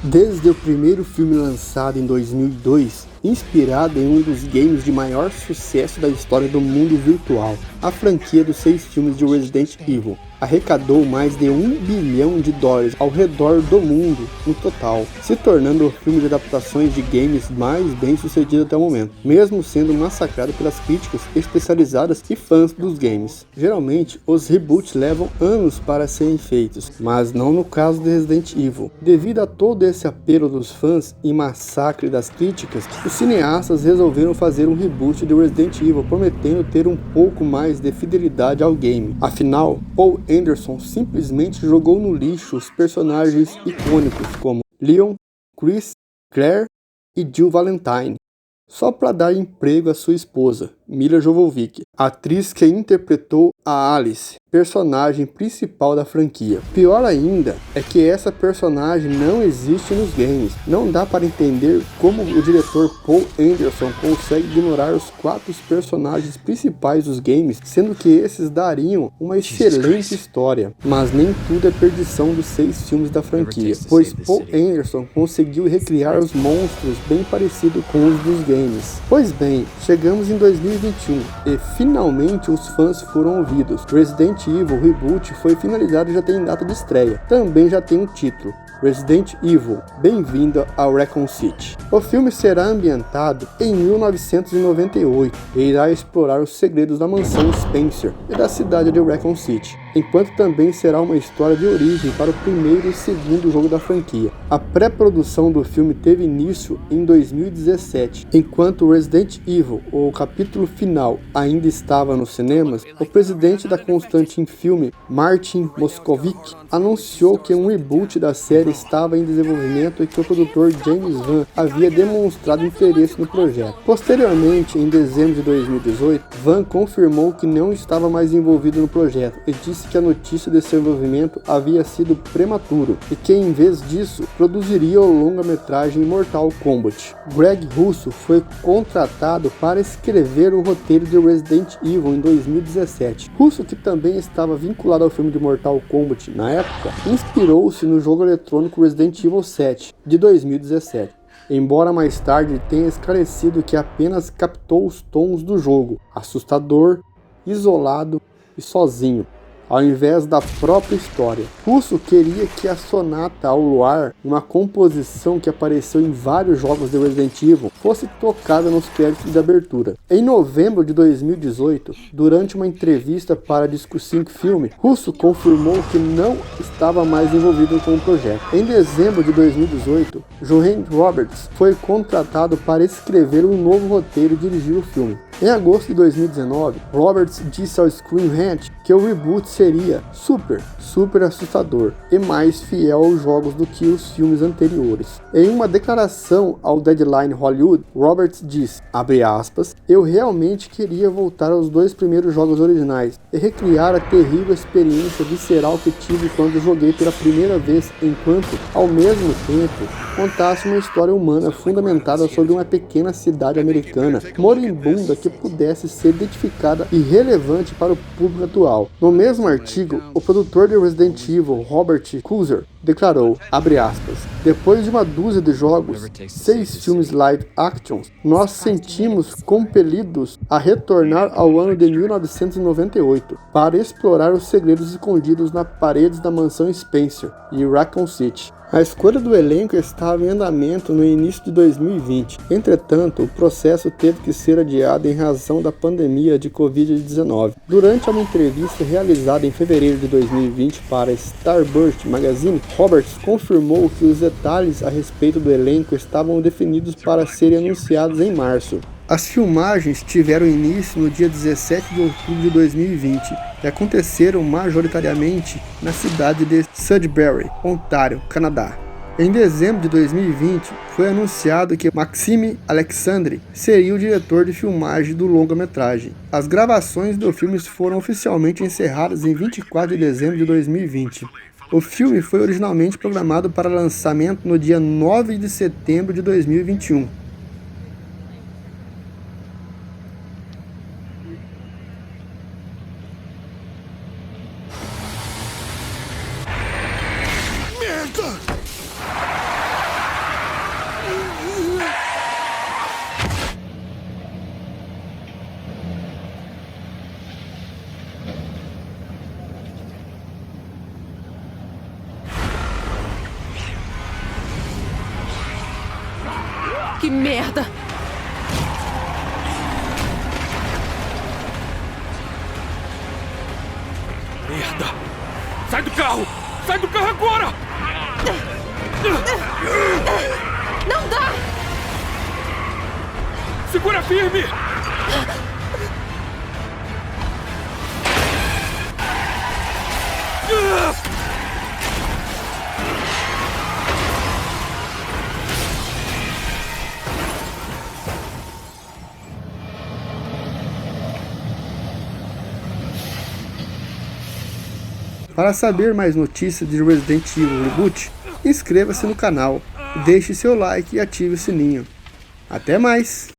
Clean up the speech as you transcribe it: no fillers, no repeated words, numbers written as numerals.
Desde o primeiro filme lançado em 2002, inspirado em um dos games de maior sucesso da história do mundo virtual, a franquia dos 6 filmes de Resident Evil arrecadou mais de $1 bilhão ao redor do mundo no total, se tornando o filme de adaptações de games mais bem sucedido até o momento, mesmo sendo massacrado pelas críticas especializadas e fãs dos games. Geralmente, os reboots levam anos para serem feitos, mas não no caso de Resident Evil. Devido a todo esse apelo dos fãs e massacre das críticas, os cineastas resolveram fazer um reboot de Resident Evil, prometendo ter um pouco mais de fidelidade ao game. Afinal, Paul Anderson simplesmente jogou no lixo os personagens icônicos como Leon, Chris, Claire e Jill Valentine, só para dar emprego à sua esposa, Milla Jovovich, atriz que interpretou a Alice, personagem principal da franquia. Pior ainda é que essa personagem não existe nos games. Não dá para entender como o diretor Paul Anderson consegue ignorar os 4 personagens principais dos games, sendo que esses dariam uma excelente história. Mas nem tudo é perdição dos 6 filmes da franquia, pois Paul Anderson conseguiu recriar os monstros bem parecido com os dos games. Pois bem, chegamos em 2021 e finalmente os fãs foram ouvidos. Resident Evil Reboot foi finalizado e já tem data de estreia. Também já tem um título: Resident Evil, Bem-vindo ao Raccoon City. O filme será ambientado em 1998 e irá explorar os segredos da mansão Spencer e da cidade de Raccoon City, enquanto também será uma história de origem para o primeiro e segundo jogo da franquia. A pré-produção do filme teve início em 2017. Enquanto Resident Evil, o capítulo final, ainda estava nos cinemas, o presidente da Constantin Film, Martin Moscovici, anunciou que um reboot da série estava em desenvolvimento e que o produtor James Wan havia demonstrado interesse no projeto. Posteriormente, em dezembro de 2018, Wan confirmou que não estava mais envolvido no projeto e disse que a notícia de seu envolvimento havia sido prematuro e que, em vez disso, produziria o longa-metragem Mortal Kombat. Greg Russo foi contratado para escrever o roteiro de Resident Evil em 2017. Russo, que também estava vinculado ao filme de Mortal Kombat na época, inspirou-se no jogo eletrônico Resident Evil 7, de 2017. Embora mais tarde tenha esclarecido que apenas captou os tons do jogo, assustador, isolado e sozinho, ao invés da própria história. Russo queria que a Sonata ao Luar, uma composição que apareceu em vários jogos de Resident Evil, fosse tocada nos créditos de abertura. Em novembro de 2018, durante uma entrevista para Disco 5 Film, Russo confirmou que não estava mais envolvido com o projeto. Em dezembro de 2018, Joanne Roberts foi contratado para escrever um novo roteiro e dirigir o filme. Em agosto de 2019, Roberts disse ao Screen Rant que o reboot seria super assustador e mais fiel aos jogos do que os filmes anteriores. Em uma declaração ao Deadline Hollywood, Roberts disse, abre aspas, eu realmente queria voltar aos 2 primeiros jogos originais e recriar a terrível experiência visceral que tive quando joguei pela primeira vez, enquanto, ao mesmo tempo, contasse uma história humana fundamentada sobre uma pequena cidade americana moribunda que pudesse ser identificada e relevante para o público atual. No mesmo artigo, o produtor de Resident Evil, Robert Kulzer, declarou, abre aspas, depois de uma dúzia de jogos, 6 filmes live actions, nós sentimos compelidos a retornar ao ano de 1998 para explorar os segredos escondidos nas paredes da mansão Spencer e Raccoon City. A escolha do elenco estava em andamento no início de 2020. Entretanto, o processo teve que ser adiado em razão da pandemia de Covid-19. Durante uma entrevista realizada em fevereiro de 2020 para Starburst Magazine, Roberts confirmou que os detalhes a respeito do elenco estavam definidos para serem anunciados em março. As filmagens tiveram início no dia 17 de outubro de 2020 e aconteceram majoritariamente na cidade de Sudbury, Ontário, Canadá. Em dezembro de 2020, foi anunciado que Maxime Alexandre seria o diretor de filmagem do longa-metragem. As gravações do filme foram oficialmente encerradas em 24 de dezembro de 2020. O filme foi originalmente programado para lançamento no dia 9 de setembro de 2021. Que merda! Merda! Sai do carro! Sai do carro agora! Não dá! Segura firme! Para saber mais notícias de Resident Evil Reboot, inscreva-se no canal, deixe seu like e ative o sininho. Até mais!